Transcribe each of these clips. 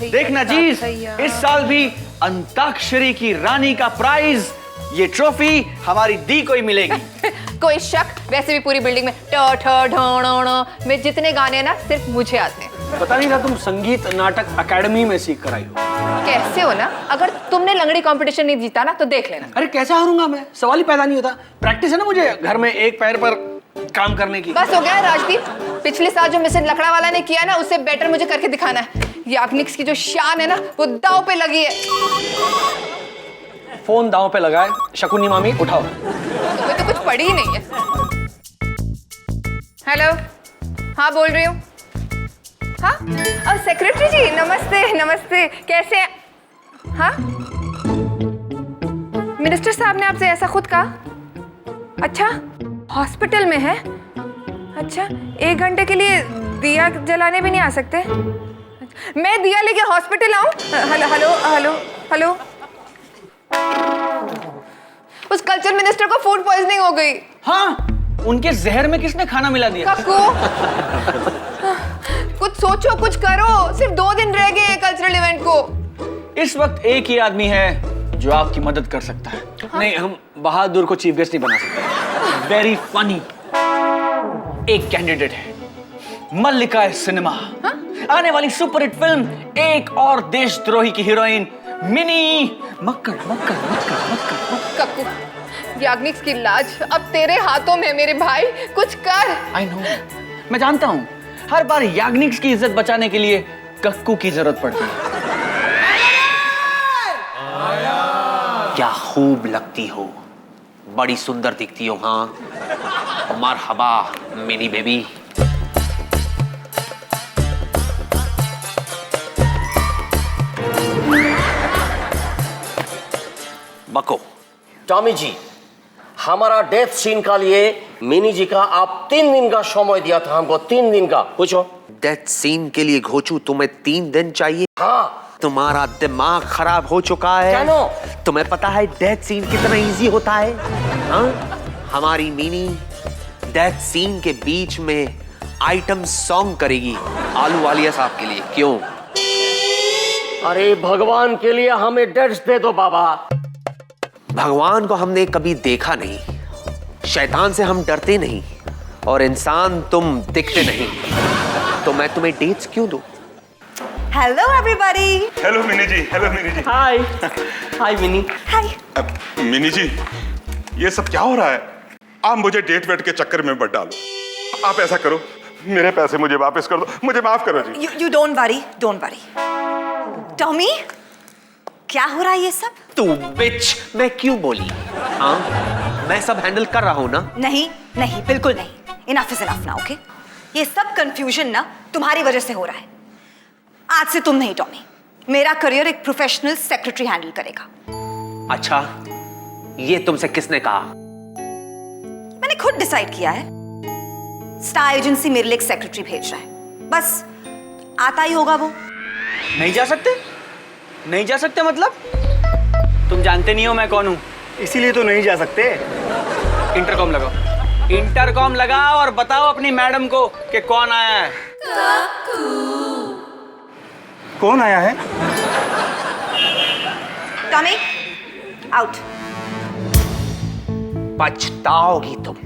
देखना जी, इस साल भी अंताक्षरी की रानी का प्राइज, ये ट्रॉफी हमारी दी को ही मिलेगी। कोई शक? वैसे भी पूरी बिल्डिंग में ट ठ ढ में जितने गाने हैं ना सिर्फ मुझे आते हैं। पता नहीं था तुम संगीत नाटक अकेडमी में सीख कर आई हो। कैसे हो ना, अगर तुमने लंगड़ी कंपटीशन नहीं जीता ना तो देख लेना। अरे कैसे हारूंगा मैं, सवाल ही पैदा नहीं होता। प्रैक्टिस है ना मुझे घर में एक पैर पर काम करने की। बस हो गया राजदीप, पिछले साल जो मिसेस लकड़ा वाला ने किया ना उससे बेटर मुझे करके दिखाना है। याग्निक्स की जो शान है ना वो दांव पे लगी है। फोन दांव पे लगाए, शकुनी मामी उठाओ। तुम्हें तो कुछ पड़ी ही नहीं है। हेलो, हाँ बोल रही हूँ। हाँ सेक्रेटरी जी नमस्ते नमस्ते, कैसे हैं? हाँ मिनिस्टर साहब ने आपसे ऐसा खुद कहा? अच्छा हॉस्पिटल में है? अच्छा 1 घंटे के लिए दिया जलाने भी नहीं आ सकते? मैं दिया लेके हॉस्पिटल आऊं? Hello hello hello hello. उस कल्चर मिनिस्टर को फूड पॉइजनिंग हो गई। हाँ, उनके जहर में किसने खाना मिला दिया? कक्कू कुछ सोचो, कुछ करो, सिर्फ 2 दिन रह गए कल्चरल इवेंट को। इस वक्त एक ही आदमी है जो आपकी मदद कर सकता है। हाँ? नहीं, हम बहादुर को चीफ गेस्ट नहीं बना सकते। वेरी फनी एक कैंडिडेट है, मल्लिका सिनेमा। हाँ? आने वाली सुपरहिट फिल्म एक और देशद्रोही की हीरोइन मिनी मक्कड़ मक्कड़ मक्कड़ मक्कड़। कक्कू, याग्निक्स की लाज अब तेरे हाथों में मेरे भाई, कुछ कर। आई नो, मैं जानता हूँ हर बार याग्निक्स की इज्जत बचाने के लिए कक्कू की जरूरत पड़ती है। क्या खूब लगती हो, बड़ी सुंदर दिखती हो। हाँ मरहबा मिनी बेबी। बको। टॉमी जी, हमारा डेथ सीन का लिए मिनी जी का आप 3 दिन का समय दिया था हमको, 3 दिन का। पूछो। डेथ सीन के लिए घोचू तुम्हें 3 दिन चाहिए? हाँ। तुम्हारा दिमाग खराब हो चुका है। जानो। तुम्हें पता है डेथ सीन कितना इजी होता है? हाँ? हमारी मिनी डेथ सीन के बीच में आइटम सॉन्ग करेगी आलू वालिया साहब के लिए। क्यों? अरे भगवान के लिए हमें डेट्स दे दो बाबा। भगवान को हमने कभी देखा नहीं, शैतान से हम डरते नहीं, और इंसान तुम दिखते नहीं, तो मैं तुम्हें डेट्स क्यों दूं? Hello everybody. हेलो मिनी जी। हेलो मिनी जी। हाय हाय मिनी। हाय। मिनी जी, ये सब क्या हो रहा है? आप मुझे डेट वेट के चक्कर में मत डालो। आप ऐसा करो, मेरे पैसे मुझे वापस कर दो, मुझे माफ करो जी। You don't worry, don't worry. Tommy, क्या हो रहा है ये सब? तू बिच, मैं क्यों बोली? हाँ, मैं सब हैंडल कर रहा हूँ ना। नहीं नहीं, बिल्कुल नहीं। इनफ इज इनफ ना, ओके? ये सब कंफ्यूजन ना तुम्हारी वजह से हो रहा है। आज से तुम नहीं टॉमी, मेरा करियर एक प्रोफेशनल सेक्रेटरी हैंडल करेगा। अच्छा, ये तुमसे किसने कहा? मैंने खुद डिसाइड किया है। स्टार एजेंसी मेरे लिए एक सेक्रेटरी भेज रहा है, बस आता ही होगा वो। नहीं जा सकते? नहीं जा सकते मतलब? तुम जानते नहीं हो मैं कौन हूँ, इसीलिए तो नहीं जा सकते। इंटरकॉम लगाओ, इंटरकॉम लगाओ और बताओ अपनी मैडम को कि कौन आया है। कौन आया है? Tommy, out. पछताओगी तुम,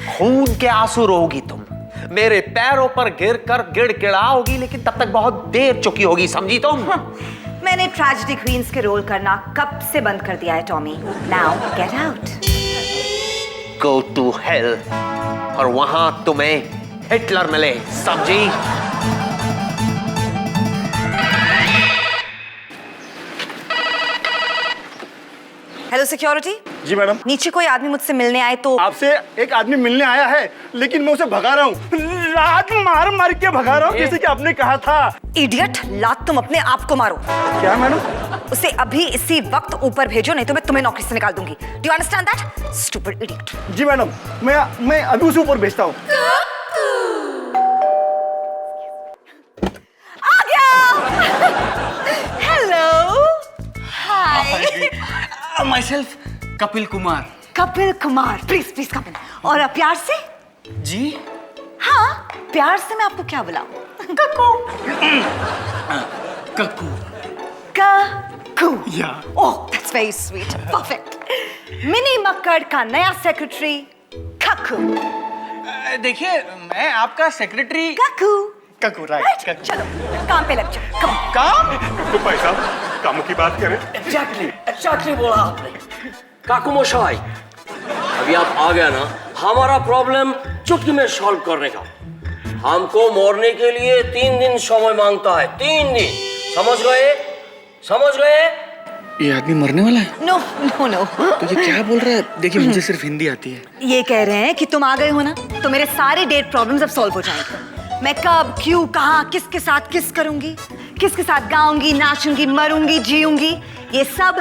खून के आंसू रोगी तुम, मेरे पैरों पर गिर कर गिड़गिड़ाओगी, लेकिन तब तक बहुत देर चुकी होगी, समझी तुम? मैंने ट्रेजेडी क्वींस के रोल करना कब से बंद कर दिया है Tommy. Now get out. Go to hell, और वहां तुम्हें हिटलर मिले, समझी? Hello security. जी मैडम। नीचे कोई आदमी मुझसे मिलने आए तो? आपसे एक आदमी मिलने आया है, लेकिन मैं उसे भगा रहा हूँ, लात मार मार के भगा रहा हूँ, जैसे कि आपने कहा था। इडियट, लात तुम अपने आप को मारो। क्या मैडम? उसे अभी इसी वक्त ऊपर भेजो, नहीं तो मैं तुम्हें नौकरी से निकाल दूंगी। Do you understand that? Stupid idiot. जी मैडम, मैं अभी उसे ऊपर भेजता हूँ। आ गया। Hello. Hi. Myself, Kapil Kumar. Kapil Kumar, please please Kapil. और प्यार से? जी? हाँ, प्यार से मैं आपको क्या बुलाऊं? Kakku. Kakku. Oh, that's very sweet, perfect. Mini Makkar का नया सेक्रेटरी कक्कू। देखिए, मैं आपका सेक्रेटरी कक्कू। Cuckoo, right. चलो काम पे लग जाओ, कम। काम? तो भाई साहब काम की बात करें। एग्जैक्टली बोला आपने। काकू मशाई, अभी आप आ गया ना, हमारा प्रॉब्लम चुटकी में सॉल्व करने का। हमको मरने के लिए 3 दिन समय मांगता है, 3 दिन। समझ गए? समझ गए? ये आदमी मरने वाला है? No no no. तो ये क्या बोल रहा है? देखिए, मुझे सिर्फ हिंदी आती है। ये कह रहे हैं कि तुम आ गए हो ना, तो मेरे सारे डेट प्रॉब्लम्स अब सॉल्व हो जाएंगे। मैं कब, क्यों, कहाँ, किसके साथ किस करूंगी, किसके साथ गाऊंगी, नाचूंगी, मरूंगी, जीऊंगी, ये सब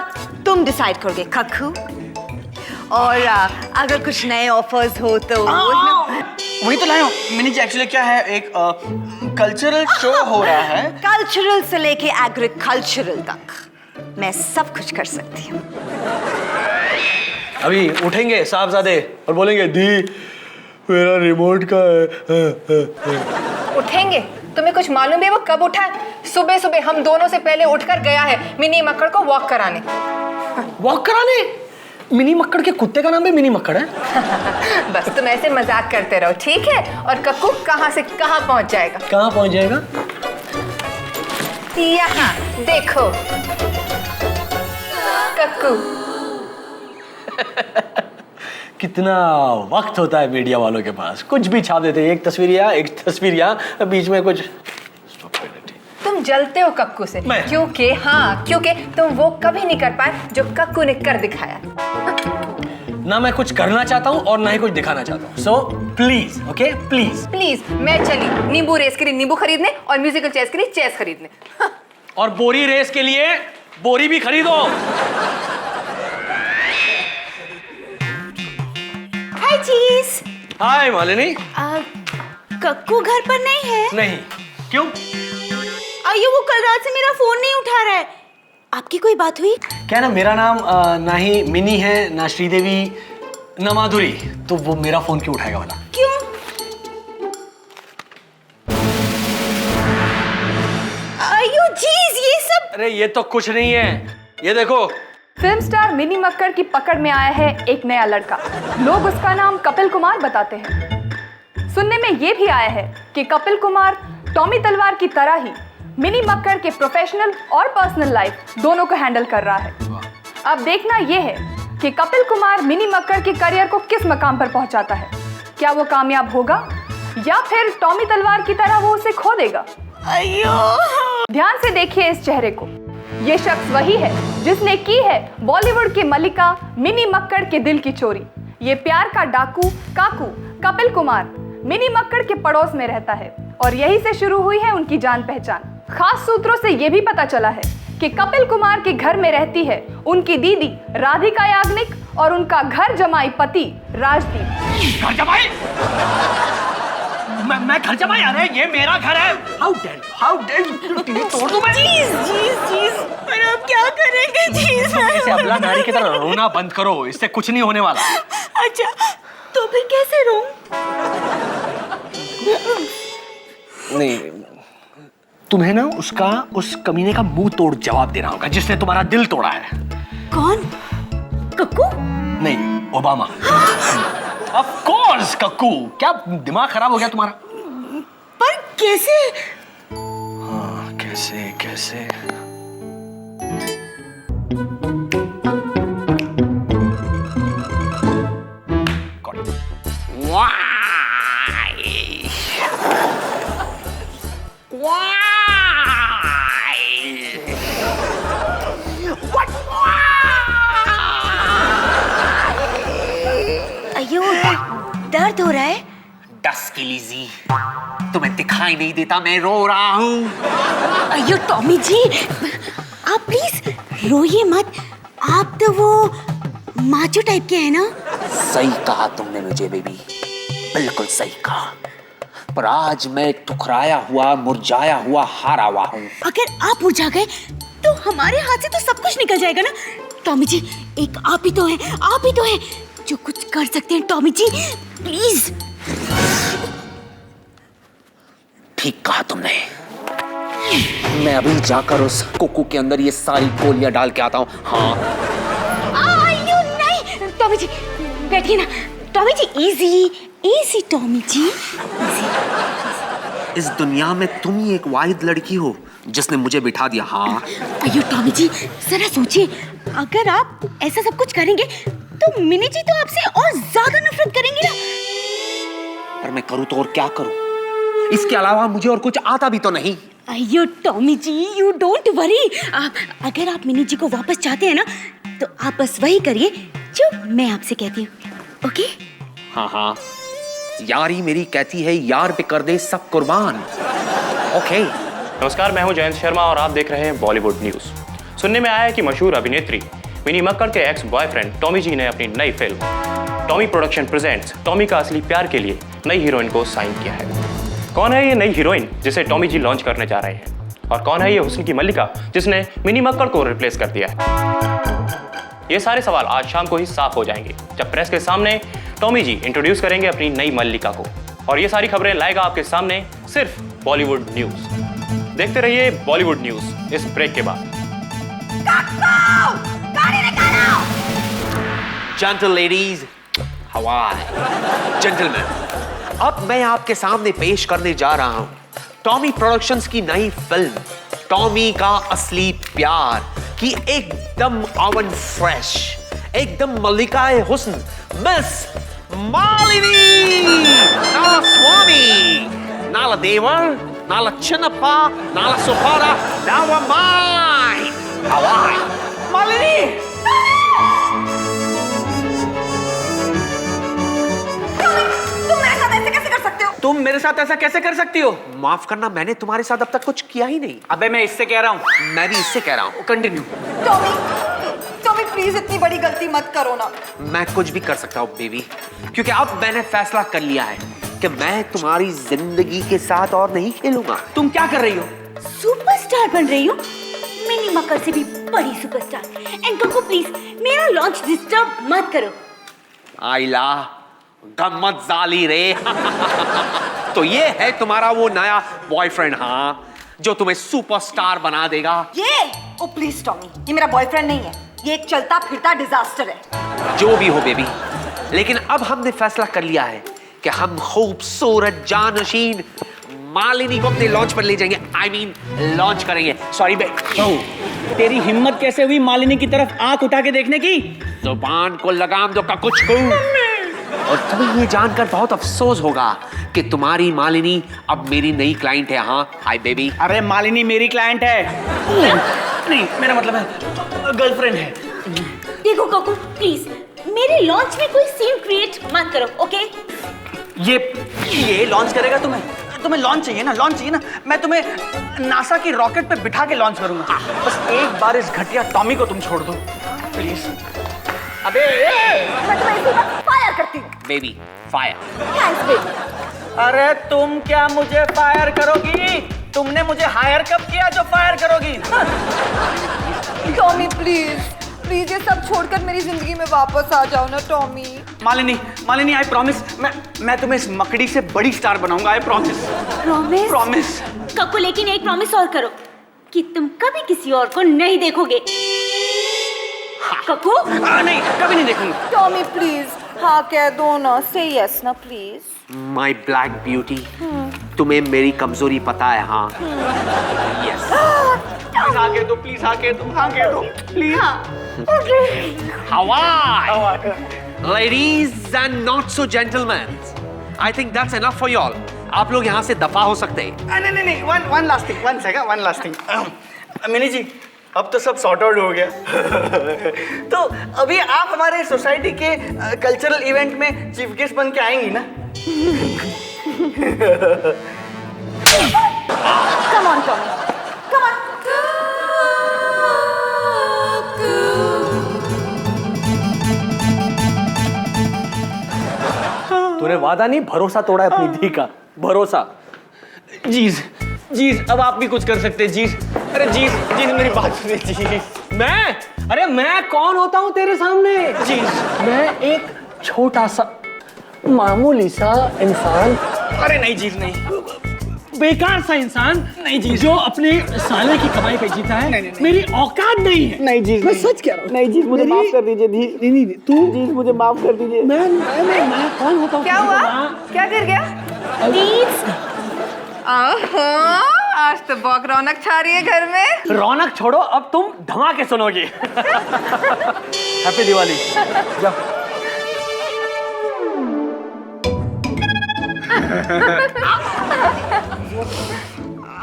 तुम डिसाइड करोगे कक्कू। और अगर कुछ नए ऑफर्स हो तो वही तो लाया हूँ। मिनी जी, एक्चुअली क्या है, एक कल्चरल शो हो रहा है। कल्चरल से लेके एग्रीकल्चरल तक मैं सब कुछ कर सकती हूँ। अभी उठेंगे साहबजादे और बोलेंगे, दी मेरा रिमोट का है। उठेंगे? तुम्हें कुछ मालूम है वो कब उठा है? सुबह सुबह हम दोनों से पहले उठकर गया है मिनी मक्कड़ को वॉक कराने। वॉक कराने? मिनी मक्कड़ के कुत्ते का नाम भी मिनी मक्कड़ है? बस तुम ऐसे मजाक करते रहो, ठीक है? और कक्कू कहाँ से कहाँ पहुँच जाएगा? कहाँ पहुँच जाएगा? यहाँ देखो कक्कू। कितना वक्त होता है मीडिया वालों के पास, कुछ भी छाप देते हैं। एक तस्वीर यहाँ बीच में कुछ। तुम जलते हो कक्कू से, मैं? क्योंकि तुम वो कभी नहीं कर पाए जो कक्कू ने कर दिखाया। ना मैं कुछ करना चाहता हूँ और ना ही कुछ दिखाना चाहता हूँ। So please, okay, please. Please, मैं चली नींबू रेस के लिए नींबू खरीदने और म्यूजिकल चेस के लिए चेस खरीदने। और बोरी रेस के लिए बोरी भी खरीदो। हाय चीज। हाय मालिनी। कक्कू घर पर नहीं है? नहीं, क्यों? आइयो, वो कल रात से मेरा फोन नहीं उठा रहा है। आपकी कोई बात हुई? क्या ना, मेरा नाम ना ही मिनी है, ना श्रीदेवी, ना माधुरी, तो वो मेरा फोन क्यों उठाएगा वाला? क्यों? आइयो चीज, ये सब। अरे ये तो कुछ नहीं है, ये देखो। फिल्म स्टार मिनी मक्कड़ की पकड़ में आया है एक नया लड़का। लोग उसका नाम कपिल कुमार बताते हैं। सुनने में ये भी आया है कि कपिल कुमार टॉमी तलवार की तरह ही मिनी मक्कड़ के प्रोफेशनल और पर्सनल लाइफ दोनों को हैंडल कर रहा है। अब देखना यह है कि कपिल कुमार मिनी मक्कड़ के करियर को किस मकाम पर पहुंचाता है। क्या वो कामयाब होगा या फिर टॉमी तलवार की तरह वो उसे खो देगा? ध्यान से देखिए इस चेहरे को। ये शख्स वही है जिसने की है बॉलीवुड के मलिका मिनी मक्कड़ के दिल की चोरी। ये प्यार का डाकू काकू कपिल कुमार मिनी मक्कड़ के पड़ोस में रहता है और यही से शुरू हुई है उनकी जान पहचान। खास सूत्रों से यह भी पता चला है कि कपिल कुमार के घर में रहती है उनकी दीदी राधिका याग्निक और उनका घर जमाई पति राजदीप। घर जमाई? मैं घर जमाई? अरे ये मेरा घर है। हाउ डेयर यू तोड़ दूं मैं? चीज, पर अब क्या करेंगे चीज? ऐसे अबला नारी की तरह रोना बंद करो, इससे कुछ नहीं होने वाला। अच्छा, तो फिर कैसे रो? नहीं, तुम्हें ना उस कमीने का मुंह तोड़ जवाब देना होगा जिसने तुम्हारा दिल तोड़ा है। कौन? कक्कू? नहीं, ओबामा। Of course cuckoo. क्या दिमाग खराब हो गया तुम्हारा? पर कैसे? हाँ, कैसे? अयो, दर्द हो रहा है? डस की लीजी, तुम्हें दिखाई नहीं देता मैं रो रहा हूँ। अयो टॉमी जी, आप प्लीज रोइए मत। आप तो वो माचो टाइप के हैं ना? सही कहा तुमने मुझे बेबी, बिल्कुल सही कहा। पर आज मैं ठुकराया हुआ, मुरझाया हुआ, हारा हुआ हूँ। अगर आप मुरझा गए तो हमारे हाथ से तो सब कुछ निकल जाएगा ना। टॉमी जी, एक आप ही तो हैं जो कुछ कर सकते हैं। Tommy ji please. ठीक कहा तुमने। मैं अभी जाकर उस कुकू के अंदर ये सारी गोलियां डाल के आता हूँ। हाँ आयु नहीं, टॉमी जी बैठिए ना। टॉमी जी इजी इजी, टॉमी जी इजी। इस दुनिया में तुम ही एक वाहिद लड़की हो जिसने मुझे बिठा दिया। हाँ अयो टॉमी जी जरा सोचिए, अगर आप ऐसा सब कुछ करेंगे तो मिनी जी तो आपसे और ज्यादा नफरत करेंगी ना। पर मैं करूँ तो और क्या करूँ, इसके अलावा मुझे और कुछ आता भी तो नहीं। अयो Tommy ji you don't worry, अगर आप मिनी जी को वापस चाहते हैं ना तो आप बस वही करिए जो मैं आपसे कहती हूँ, ओके? हाँ हाँ, यारी मेरी कहती है यार पे कर दे सब कुर्बान। ओके। नमस्कार, मैं हूं जयंत शर्मा और आप देख रहे हैं बॉलीवुड न्यूज। सुनने में आया है कि मशहूर अभिनेत्री मिनी मक्कड़ के एक्स बॉयफ्रेंड टॉमी जी ने अपनी नई film Tommy production presents Tommy का असली प्यार के लिए नई हीरोइन को साइन किया है। कौन है ये नई हीरोइन जिसे टॉमी जी लॉन्च करने जा रहे हैं, और कौन है ये हुस्न की मल्लिका जिसने मिनी मक्कड़ को रिप्लेस कर दिया है? ये सारे सवाल आज शाम को ही साफ हो जाएंगे जब प्रेस के सामने टॉमी जी इंट्रोड्यूस करेंगे अपनी नई मल्लिका को, और ये सारी खबरें लाएगा आपके सामने सिर्फ बॉलीवुड न्यूज। देखते रहिए बॉलीवुड न्यूज इस ब्रेक के बाद। Gentle ladies, how are you? Gentlemen, अब मैं आपके सामने पेश करने जा रहा हूं टॉमी प्रोडक्शंस की नई फिल्म टॉमी का असली प्यार की एकदम ओवन फ्रेश, एकदम मल्लिकाए हुस्न मिस मालिनी। नाला स्वामी, नाला देवर, नाला चिन्नप्पा, नाला सुपारा, नाला माई। How are you? मालिनी, तुम मेरे साथ ऐसा कैसे कर सकती हो? माफ करना, मैंने तुम्हारे साथ अब तक कुछ किया ही नहीं। अबे मैं इससे कह रहा हूँ। मैं भी इससे कह रहा हूँ। कंटिन्यू। टॉमी, टॉमी प्लीज इतनी बड़ी गलती मत करो ना। मैं कुछ भी कर सकता हूँ बेबी, क्योंकि अब मैंने फैसला कर लिया है कि मैं तुम्हारी जिंदगी के साथ और नहीं खेलूंगा। तुम क्या कर रही हो? सुपरस्टार बन रही हूँ, मिनी मक्कड़ से भी बड़ी सुपरस्टार। एंड कको प्लीज मेरा लॉन्च डिस्टर्ब मत करो। आइला गम्मत जाली रे। तो ये है तुम्हारा वो नया बॉयफ्रेंड, हाँ, जो तुम्हें सुपरस्टार बना देगा। ये ओ प्लीज टॉमी, ये मेरा बॉयफ्रेंड नहीं है, ये एक चलता फिरता डिजास्टर है। जो भी हो बेबी, लेकिन अब हमने फैसला कर लिया है कि हम खूबसूरत जानशीन मालिनी को अपने लॉन्च पर ले जाएंगे। I mean, लॉन्च करेंगे। सॉरी बे। तेरी हिम्मत कैसे हुई मालिनी की तरफ आंख उठा के देखने की? जुबान को लगाम दो का कुछ कहूं। और तुम्हें ये जानकर बहुत अफसोस होगा कि तुम्हारी मालिनी अब मेरी नई क्लाइंट है। हाँ हाय बेबी। अरे मालिनी मेरी क्लाइंट है। नहीं, मेरा मतलब है गर्लफ्रेंड है। देखो कको प्लीज मेरे लॉन्च में कोई सीन क्रिएट मत करो, ओके? ये लॉन्च करेगा तुम्हें? तुम्हें लॉन्च चाहिए ना? लॉन्च चाहिए ना? मैं तुम्हें नासा की रॉकेट पे बिठा के लॉन्च करूंगा। बस एक बार इस घटिया टॉमी को तुम छोड़ दो प्लीज। अबे मैं तुम्हें इसी वक्त फायर करती हूँ। Baby fire. Thanks baby. अरे तुम क्या मुझे फायर करोगी? तुमने मुझे हायर कब किया जो फायर करोगी? टॉमी प्लीज प्लीज ये सब छोड़कर मेरी जिंदगी में वापस आ जाओ ना टॉमी। मालिनी आई प्रॉमिस, मैं तुम्हें इस मकड़ी से बड़ी स्टार बनाऊंगा। I promise. प्रॉमिस? प्रॉमिस। कको लेकिन एक प्रॉमिस और करो कि तुम कभी किसी और को नहीं देखोगे। कको? नहीं, कभी नहीं देखूंगा। टॉमी प्लीज हाँ कह दो ना, से यस ना प्लीज। माई ब्लैक ब्यूटी, तुम्हें मेरी कमजोरी पता है। हाँ यस। हाँ कह दो प्लीज, हाँ कह दो, हाँ कह दो प्लीज। हवा। Ladies and not so gentlemen, I think that's enough for y'all. आप लोग यहाँ से दफा हो सकते हैं। नहीं, one last thing, one second, one last thing. Mini ji, अब तो सब सॉर्ट आउट हो गया। तो अभी आप हमारे सोसाइटी के कल्चरल इवेंट में चीफ गेस्ट बन के आएंगी ना? Come on Tommy, come on. तूने वादा नहीं, भरोसा तोड़ा है अपनी धी का। भरोसा। जीज अब आप भी कुछ कर सकते हैं जीज। अरे जीज मेरी बात सुनिए जीज। मैं कौन होता हूँ तेरे सामने? जीज मैं एक छोटा सा मामूली सा इंसान। अरे नहीं जीज नहीं, बेकार सा इंसान नहीं जी, जो अपने साले की कमाई पे जीता है, मेरी औकात नहीं है। नहीं जी, मैं सच कह रहा हूँ। नहीं जी, मुझे माफ कर दीजिए। नहीं तू जी, मुझे माफ कर दीजिए। मैं कौन होता हूँ? क्या हुआ? क्या गिर गया? आज तो बहुत रौनक छा रही है घर में। रौनक छोड़ो, अब तुम धमाके सुनोगी। हैप्पी दिवाली। जाओ।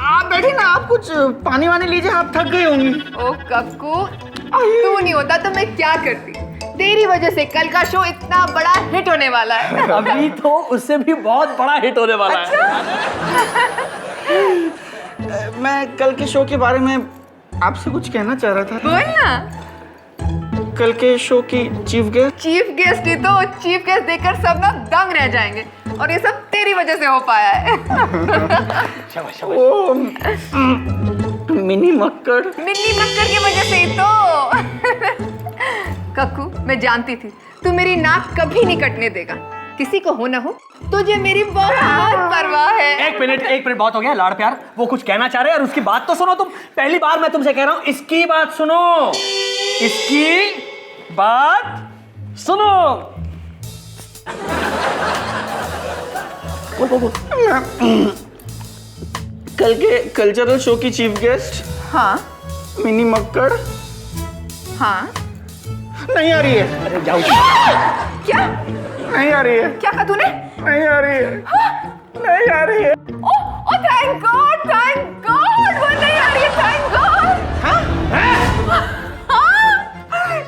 आप बैठिए ना, आप कुछ पानी वानी लीजिए, आप थक गई होंगी। ओ कक्कू, तू नहीं होता तो मैं क्या करती? तेरी वजह से कल का शो इतना बड़ा हिट होने वाला है। अभी तो उससे भी बहुत बड़ा हिट होने वाला मैं कल के शो के बारे में आपसे कुछ कहना चाह रहा था। बोल ना। कल के शो की चीफ गेस्ट ही तो चीफ गेस्ट देखकर सब ना दंग रह जाएंगे, और ये सब तेरी वजह से हो पाया है। ओ मिनी मक्कड़ की वजह से ही तो। कक्कू, मैं जानती थी तू मेरी नाक कभी नहीं कटने देगा, किसी को हो ना हो तुझे मेरी बहुत परवाह है। एक मिनट बहुत हो गया लाड़ प्यार। वो कुछ कहना चाह रहे हैं और उसकी बात तो सुनो तुम। पहली बार मैं तुमसे कह रहा हूं, इसकी बात सुनो, इसकी बात सुनो। बोल। कल के कल्चरल शो की चीफ गेस्ट हाँ मिनी मक्कड़ हाँ नहीं आ रही है। अरे जाओ। क्या नहीं आ रही है? क्या कहा तूने? नहीं आ रही है। नहीं आ रही है। ओह थैंक गॉड वो नहीं आ रही है, थैंक गॉड। हाँ,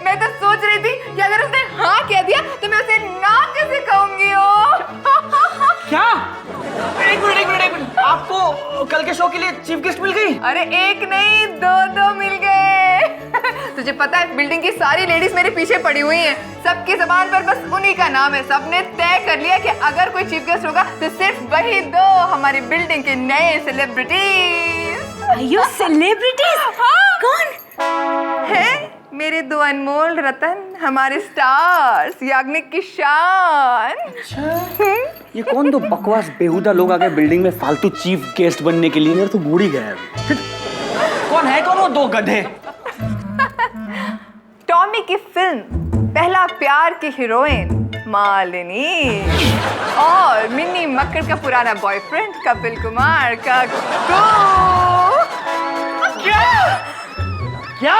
मैं तो सोच रही थी कि अगर उसने हाँ कह दिया तो मैं उसे ना कैसे कहूंगी। क्या? एक मिनट, आपको कल के शो के लिए चीफ गेस्ट मिल गई? अरे एक नहीं, दो मिल गए। तुझे पता है बिल्डिंग की सारी लेडीज मेरे पीछे पड़ी हुई हैं, सबकी जबान पर बस उन्हीं का नाम है। सबने तय कर लिया कि अगर कोई चीफ गेस्ट होगा तो सिर्फ वही दो हमारी बिल्डिंग के नए सेलिब्रिटीज। अयो सेलिब्रिटीज? हाँ। कौन है? मेरे दो अनमोल रतन, हमारे स्टार्स, याग्निक की शान। ये कौन दो बकवास बेहुदा लोग आ गए बिल्डिंग में फालतू चीफ गेस्ट बनने के लिए? तो बूढ़ी गया। कौन वो दो गधे? टॉमी की फिल्म पहला प्यार की हीरोइन मालिनी और मिनी मक्कड़ का पुराना बॉयफ्रेंड कपिल कुमार का क्या